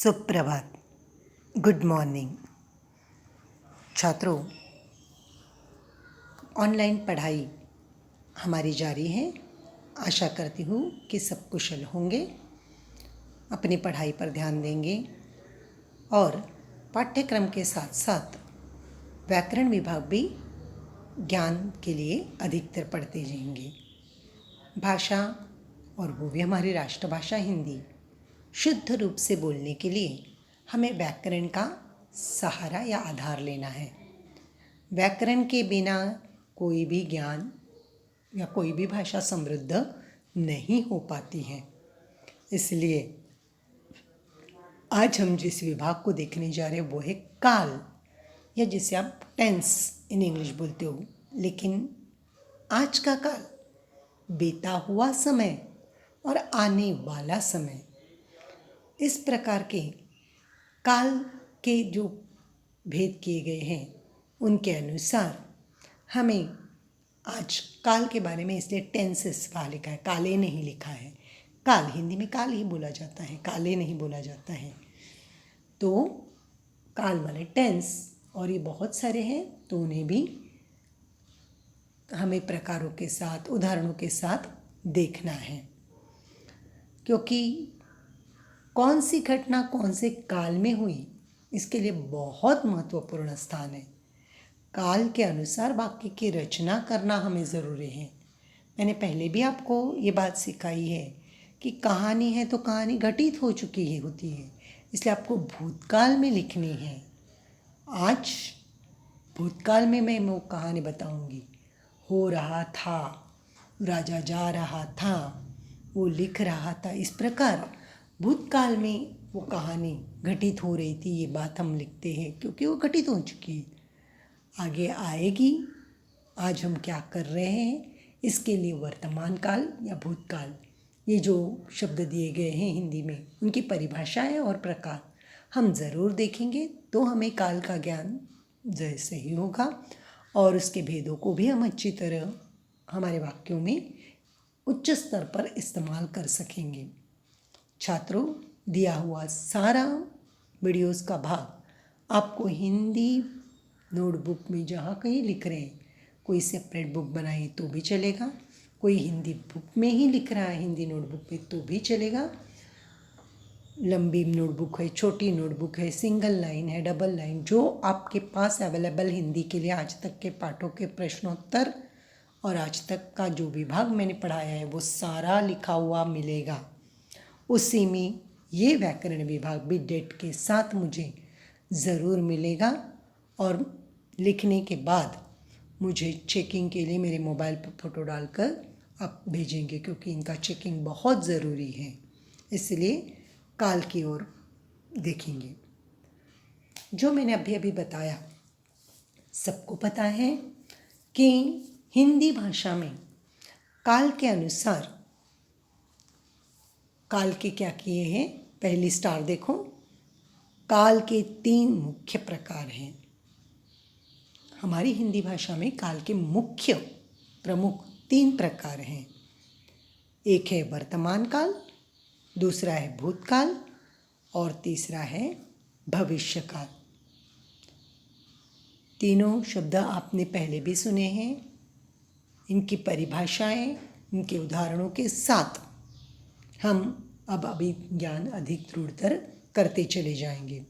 सुप्रभात, good morning. छात्रों, online पढ़ाई हमारी जारी है। आशा करती हूँ कि सब कुशल होंगे, अपनी पढ़ाई पर ध्यान देंगे और पाठ्यक्रम के साथ साथ व्याकरण विभाग भी ज्ञान के लिए अधिकतर पढ़ते जाएंगे। भाषा, और वो भी हमारी राष्ट्रभाषा हिंदी, शुद्ध रूप से बोलने के लिए हमें व्याकरण का सहारा या आधार लेना है। व्याकरण के बिना कोई भी ज्ञान या कोई भी भाषा समृद्ध नहीं हो पाती है। इसलिए आज हम जिस विभाग को देखने जा रहे हैं वो है काल, या जिसे आप टेंस इन इंग्लिश बोलते हो। लेकिन आज का काल, बीता हुआ समय और आने वाला समय, इस प्रकार के काल के जो भेद किए गए हैं उनके अनुसार हमें आज काल के बारे में, इसलिए टेंसेस वहाँ लिखा है, काले नहीं लिखा है। काल हिंदी में काल ही बोला जाता है, काले नहीं बोला जाता है। तो काल माने टेंस, और ये बहुत सारे हैं तो उन्हें भी हमें प्रकारों के साथ, उदाहरणों के साथ देखना है, क्योंकि कौन सी घटना कौन से काल में हुई इसके लिए बहुत महत्वपूर्ण स्थान है। काल के अनुसार वाक्य की रचना करना हमें ज़रूरी है। मैंने पहले भी आपको ये बात सिखाई है कि कहानी है तो कहानी घटित हो चुकी है होती है, इसलिए आपको भूतकाल में लिखनी है। आज भूतकाल में मैं वो कहानी बताऊंगी। हो रहा था, राजा जा रहा था, वो लिख रहा था। इस प्रकार भूतकाल में वो कहानी घटित हो रही थी, ये बात हम लिखते हैं क्योंकि वो घटित हो चुकी है। आगे आएगी, आज हम क्या कर रहे हैं, इसके लिए वर्तमान काल या भूतकाल, ये जो शब्द दिए गए हैं हिंदी में, उनकी परिभाषाएं और प्रकार हम ज़रूर देखेंगे तो हमें काल का ज्ञान जैसे ही होगा और उसके भेदों को भी हम अच्छी तरह हमारे वाक्यों में उच्च स्तर पर इस्तेमाल कर सकेंगे। छात्रों, दिया हुआ सारा वीडियोस का भाग आपको हिंदी नोटबुक में जहाँ कहीं लिख रहे हैं, कोई सेपरेट बुक बनाई तो भी चलेगा, कोई हिंदी बुक में ही लिख रहा है हिंदी नोटबुक में तो भी चलेगा। लंबी नोटबुक है, छोटी नोटबुक है, सिंगल लाइन है, डबल लाइन, जो आपके पास अवेलेबल हिंदी के लिए आज तक के पाठों के प्रश्नोत्तर और आज तक का जो विभाग मैंने पढ़ाया है वो सारा लिखा हुआ मिलेगा। उसी में ये व्याकरण विभाग भी डेट के साथ मुझे ज़रूर मिलेगा और लिखने के बाद मुझे चेकिंग के लिए मेरे मोबाइल पर फ़ोटो डालकर आप भेजेंगे, क्योंकि इनका चेकिंग बहुत ज़रूरी है। इसलिए काल की ओर देखेंगे। जो मैंने अभी अभी बताया, सबको पता है कि हिंदी भाषा में काल के अनुसार काल के क्या किए हैं। पहली स्टार देखो, काल के 3 मुख्य प्रकार हैं। हमारी हिंदी भाषा में काल के मुख्य प्रमुख 3 प्रकार हैं। एक है वर्तमान काल, दूसरा है भूतकाल और तीसरा है भविष्यकाल। तीनों शब्द आपने पहले भी सुने हैं। इनकी परिभाषाएं, इनके उदाहरणों के साथ हम अब ज्ञान अधिक दृढ़तर करते चले जाएंगे।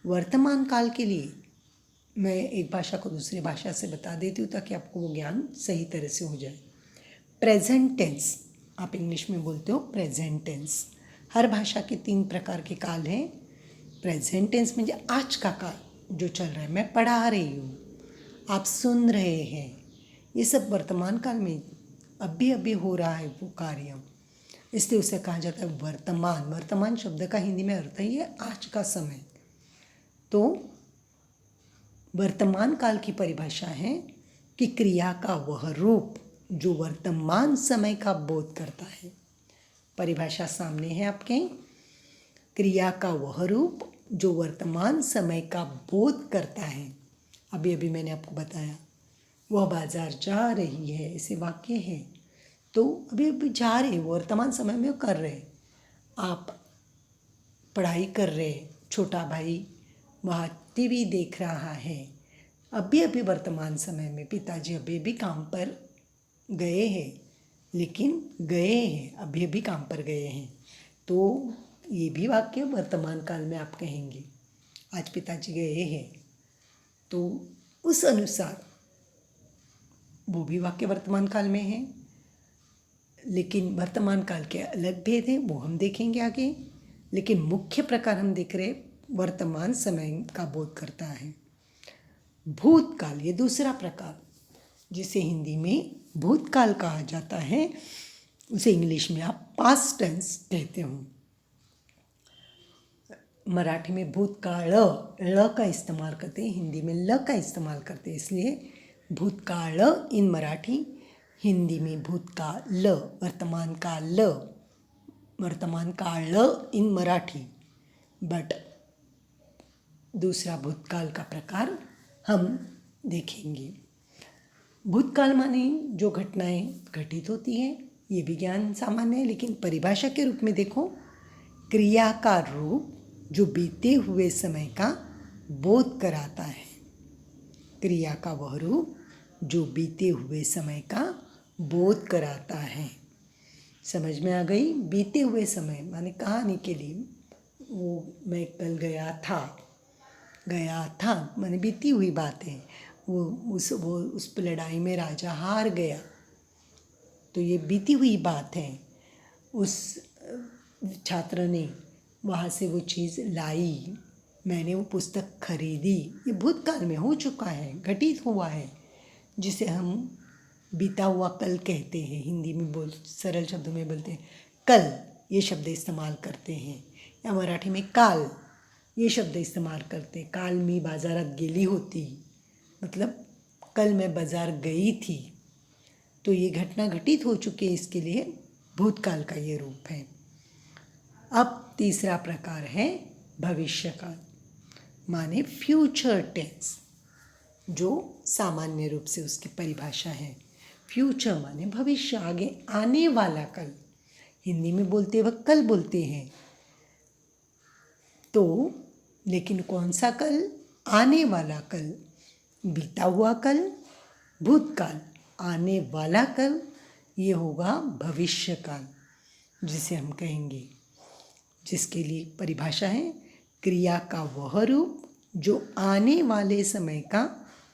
वर्तमान काल के लिए मैं एक भाषा को दूसरी भाषा से बता देती हूँ ताकि आपको वो ज्ञान सही तरह से हो जाए। प्रेजेंट टेंस, आप इंग्लिश में बोलते हो प्रेजेंट टेंस। हर भाषा के 3 प्रकार के काल हैं। प्रेजेंट टेंस म्हणजे आज का काल जो चल रहा है, मैं पढ़ा रही हूँ, आप सुन रहे हैं, ये सब वर्तमान काल में अभी अभी हो रहा है वो कार्य, इसलिए उसे कहा जाता है वर्तमान। वर्तमान शब्द का हिंदी में अर्थ ही है आज का समय। तो वर्तमान काल की परिभाषा है कि क्रिया का वह रूप जो वर्तमान समय का बोध करता है। परिभाषा सामने है आपके। क्रिया का वह रूप जो वर्तमान समय का बोध करता है। अभी अभी मैंने आपको बताया, वह बाजार जा रही है, ऐसे वाक्य है तो अभी अभी जा रहे, वर्तमान समय में कर रहे। आप पढ़ाई कर रहे, छोटा भाई वहाँ टीवी देख रहा है। अभी अभी वर्तमान समय में पिताजी अभी भी काम पर गए हैं, लेकिन गए हैं, अभी अभी काम पर गए हैं। तो ये भी वाक्य वर्तमान काल में आप कहेंगे, आज पिताजी गए हैं, तो उस अनुसार वो भी वाक्य वर्तमान काल में है। लेकिन वर्तमान काल के अलग भेद हैं, वो हम देखेंगे आगे। लेकिन मुख्य प्रकार हम देख रहे वर्तमान समय का बोध करता है। भूतकाल, ये दूसरा प्रकार, जिसे हिंदी में भूतकाल कहा जाता है, उसे इंग्लिश में आप पास्ट टेंस कहते हो। मराठी में भूतकाल ल का इस्तेमाल करते हैं, हिंदी में ल का इस्तेमाल करते हैं, इसलिए भूतकाल इन मराठी, हिंदी में भूतकाल, वर्तमान काल इन मराठी। बट दूसरा भूतकाल का प्रकार हम देखेंगे। भूतकाल माने जो घटनाएं घटित होती हैं, ये भी ज्ञान सामान्य है, लेकिन परिभाषा के रूप में देखो, क्रिया का रूप जो बीते हुए समय का बोध कराता है। क्रिया का वह रूप जो बीते हुए समय का बोध कराता है। समझ में आ गई? बीते हुए समय माने कहानी के लिए, वो मैं कल गया था माने बीती हुई बात है। वो उस लड़ाई में राजा हार गया, तो ये बीती हुई बात है। उस छात्र ने वहाँ से वो चीज़ लाई, मैंने वो पुस्तक खरीदी, ये भूतकाल में हो चुका है, घटित हुआ है, जिसे हम बीता हुआ कल कहते हैं। हिंदी में सरल शब्दों में बोलते हैं कल, ये शब्द इस्तेमाल करते हैं, या मराठी में काल ये शब्द इस्तेमाल करते हैं। काल मी बाजारात गेली होती, मतलब कल मैं बाज़ार गई थी। तो ये घटना घटित हो चुकी है, इसके लिए भूतकाल का ये रूप है। अब तीसरा प्रकार है भविष्यकाल, माने फ्यूचर टेंस, जो सामान्य रूप से उसकी परिभाषा है। फ्यूचर माने भविष्य, आगे आने वाला कल। हिंदी में बोलते वक्त कल बोलते हैं, तो लेकिन कौन सा कल? आने वाला कल। बीता हुआ कल भूतकाल, आने वाला कल ये होगा भविष्यकाल, जिसे हम कहेंगे, जिसके लिए परिभाषा है क्रिया का वह रूप जो आने वाले समय का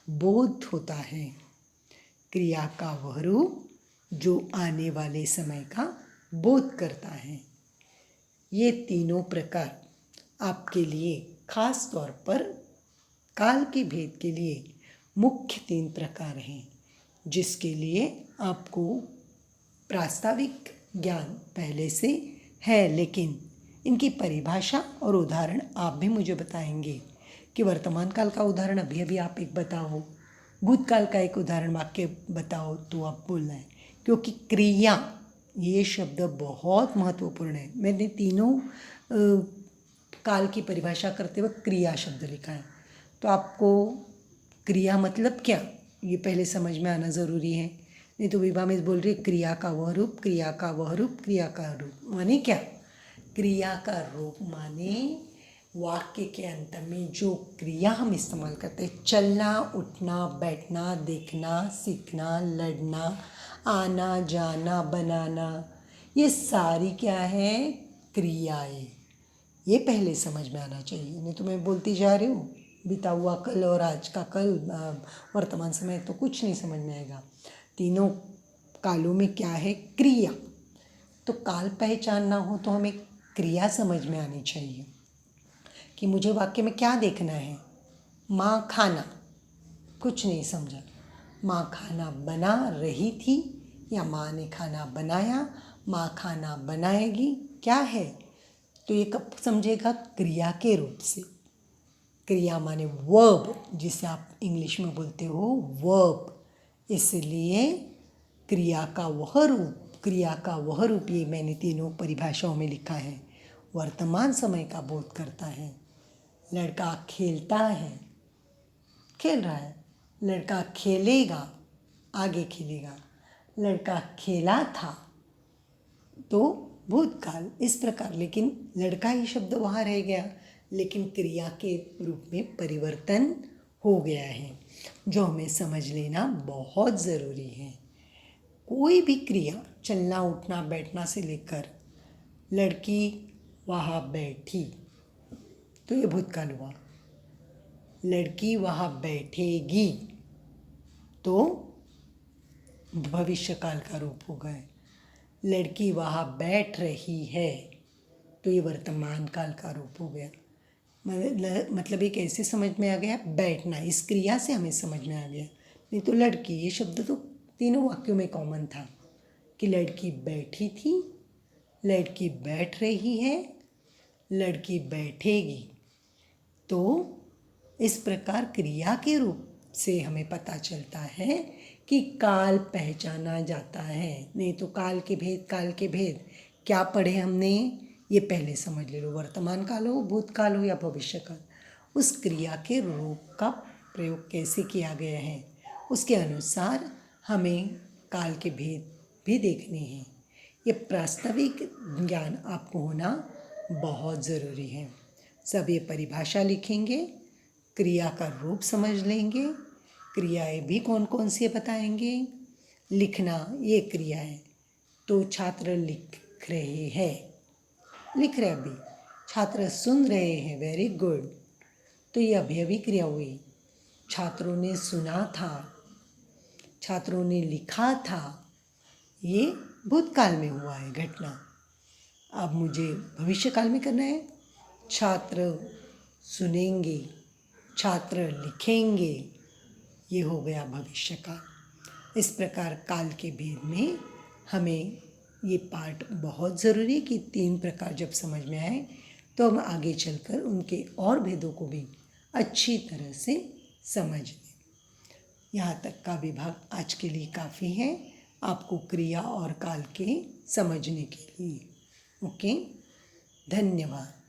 बोध होता है। क्रिया का वह रूप जो आने वाले समय का बोध करता है। ये तीनों प्रकार आपके लिए खास तौर पर काल के भेद के लिए मुख्य 3 प्रकार हैं, जिसके लिए आपको प्रास्ताविक ज्ञान पहले से है, लेकिन इनकी परिभाषा और उदाहरण आप भी मुझे बताएंगे कि वर्तमान काल का उदाहरण अभी अभी आप एक बताओ, भूतकाल का एक उदाहरण वाक्य बताओ, तो आप बोलना है। क्योंकि क्रिया ये शब्द बहुत महत्वपूर्ण है। मैंने तीनों काल की परिभाषा करते वक्त क्रिया शब्द लिखा है, तो आपको क्रिया मतलब क्या ये पहले समझ में आना ज़रूरी है। नहीं तो विभा मिस बोल रही क्रिया का वह रूप, क्रिया का वह रूप, क्रिया का रूप माने क्या? क्रिया का रूप माने वाक्य के अंत में जो क्रिया हम इस्तेमाल करते हैं, चलना, उठना, बैठना, देखना, सीखना, लड़ना, आना, जाना, बनाना, ये सारी क्या है? क्रियाएं। ये पहले समझ में आना चाहिए, नहीं तो मैं बोलती जा रही हूँ बीता हुआ कल और आज का कल, वर्तमान समय, तो कुछ नहीं समझ में आएगा। तीनों कालों में क्या है? क्रिया। तो काल पहचानना हो तो हमें क्रिया समझ में आनी चाहिए कि मुझे वाक्य में क्या देखना है। माँ खाना, कुछ नहीं समझा, माँ खाना बना रही थी या माँ ने खाना बनाया, माँ खाना बनाएगी, क्या है? तो ये कब समझेगा? क्रिया के रूप से। क्रिया माने वर्ब, जिसे आप इंग्लिश में बोलते हो वर्ब, इसलिए क्रिया का वह रूप ये मैंने तीनों परिभाषाओं में लिखा है, वर्तमान समय का बोध करता है। लड़का खेलता है, खेल रहा है, लड़का खेलेगा, आगे खेलेगा, लड़का खेला था, तो भूतकाल इस प्रकार, लेकिन लड़का ही शब्द वहाँ रह गया, लेकिन क्रिया के रूप में परिवर्तन हो गया है, जो हमें समझ लेना बहुत ज़रूरी है। कोई भी क्रिया, चलना उठना बैठना से लेकर लड़की वहाँ बैठी, तो ये भूतकाल हुआ। लड़की वहाँ बैठेगी, तो भविष्यकाल का रूप हो गए। लड़की वहाँ बैठ रही है, तो ये वर्तमान काल का रूप हो गया। मतलब ये कैसे समझ में आ गया? बैठना, इस क्रिया से हमें समझ में आ गया। नहीं तो लड़की, ये शब्द तो तीनों वाक्यों में कॉमन था कि लड़की बैठी थी, लड़की बैठ रही है, लड़की बैठेगी। तो इस प्रकार क्रिया के रूप से हमें पता चलता है कि काल पहचाना जाता है। नहीं तो काल के भेद क्या पढ़े हमने, ये पहले समझ ले लो। वर्तमान काल हो, भूतकाल हो या भविष्य काल, उस क्रिया के रूप का प्रयोग कैसे किया गया है, उसके अनुसार हमें काल के भेद भी देखने हैं। ये प्रास्ताविक ज्ञान आपको होना बहुत ज़रूरी है। सब ये परिभाषा लिखेंगे, क्रिया का रूप समझ लेंगे, क्रियाएं भी कौन कौन सी बताएंगे। लिखना, ये क्रिया है, तो छात्र लिख रहे अभी, छात्र सुन रहे हैं, वेरी गुड। तो ये अभी क्रिया हुई। छात्रों ने सुना था, छात्रों ने लिखा था, ये भूतकाल में हुआ है घटना। अब मुझे भविष्यकाल में करना है। छात्र सुनेंगे, छात्र लिखेंगे, ये हो गया भविष्यकाल। इस प्रकार काल के भेद में हमें ये पार्ट बहुत ज़रूरी है कि 3 प्रकार जब समझ में आए तो हम आगे चलकर उनके और भेदों को भी अच्छी तरह से समझ लें। यहाँ तक का विभाग आज के लिए काफ़ी है आपको क्रिया और काल के समझने के लिए। ओके, धन्यवाद।